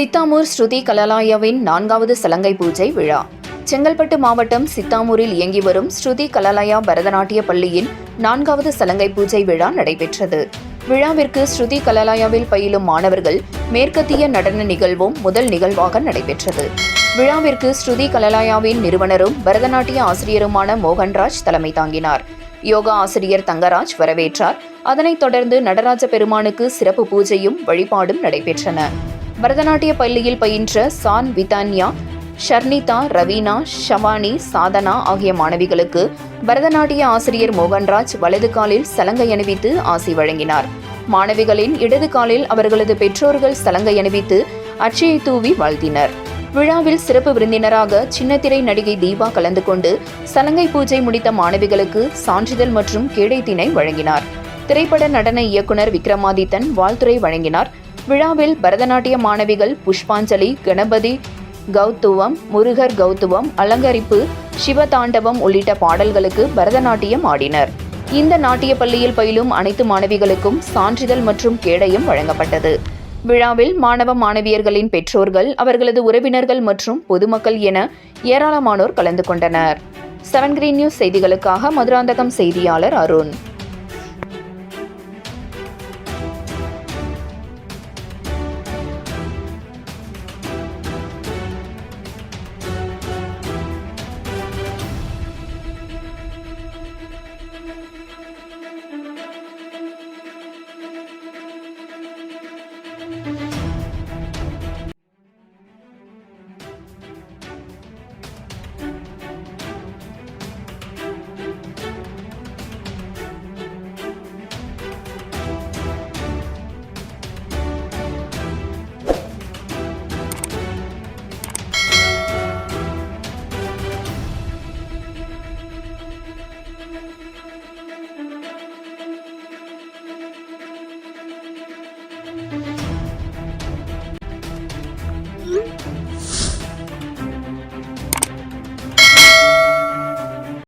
சித்தாமூர் ஸ்ருதி கலலாயாவின் 4வது சலங்கை பூஜை விழா. செங்கல்பட்டு மாவட்டம் சித்தாமூரில் இயங்கி வரும் ஸ்ருதி கலலாயா பரதநாட்டிய பள்ளியின் 4வது சலங்கை பூஜை விழா நடைபெற்றது. விழாவிற்கு ஸ்ருதி கலலாயாவில் பயிலும் மாணவர்கள் மேற்கத்திய நடன நிகழ்வும் முதல் நிகழ்வாக நடைபெற்றது. விழாவிற்கு ஸ்ருதி கலலாயாவின் நிறுவனரும் பரதநாட்டிய ஆசிரியருமான மோகன்ராஜ் தலைமை தாங்கினார். யோகா ஆசிரியர் தங்கராஜ் வரவேற்றார். அதனைத் தொடர்ந்து நடராஜ பெருமானுக்கு சிறப்பு பூஜையும் வழிபாடும் நடைபெற்றன. பரதநாட்டிய பள்ளியில் பயின்ற சான் விதான்யா, ஷர்னிதா, ரவீனா, ஷவானி, சாதனா ஆகிய மாணவிகளுக்கு பரதநாட்டிய ஆசிரியர் மோகன்ராஜ் வலது காலில் சலங்கை அணிவித்து ஆசி வழங்கினார். மாணவிகளின் இடது காலில் அவர்களது பெற்றோர்கள் சலங்கை அணிவித்து அட்சயை தூவி வாழ்த்தினர். விழாவில் சிறப்பு விருந்தினராக சின்னத்திரை நடிகை தீபா கலந்து கொண்டு சலங்கை பூஜை முடித்த மாணவிகளுக்கு சான்றிதழ் மற்றும் கேடைத்தினை வழங்கினார். திரைப்பட நடன இயக்குனர் விக்ரமாதித்தன் வாழ்த்துரை வழங்கினார். விழாவில் பரதநாட்டிய மாணவிகள் புஷ்பாஞ்சலி, கணபதி கௌத்துவம், முருகர் கௌத்துவம், அலங்கரிப்பு, சிவதாண்டவம் உள்ளிட்ட பாடல்களுக்கு பரதநாட்டியம் ஆடினர். இந்த நாட்டிய பள்ளியில் பயிலும் அனைத்து மாணவிகளுக்கும் சான்றிதழ் மற்றும் கேடயம் வழங்கப்பட்டது. விழாவில் மாணவ மாணவியர்களின் பெற்றோர்கள், அவர்களது உறவினர்கள் மற்றும் பொதுமக்கள் என ஏராளமானோர் கலந்து கொண்டனர். 7 Green News செய்திகளுக்காக மதுராந்தகம் செய்தியாளர் அருண்.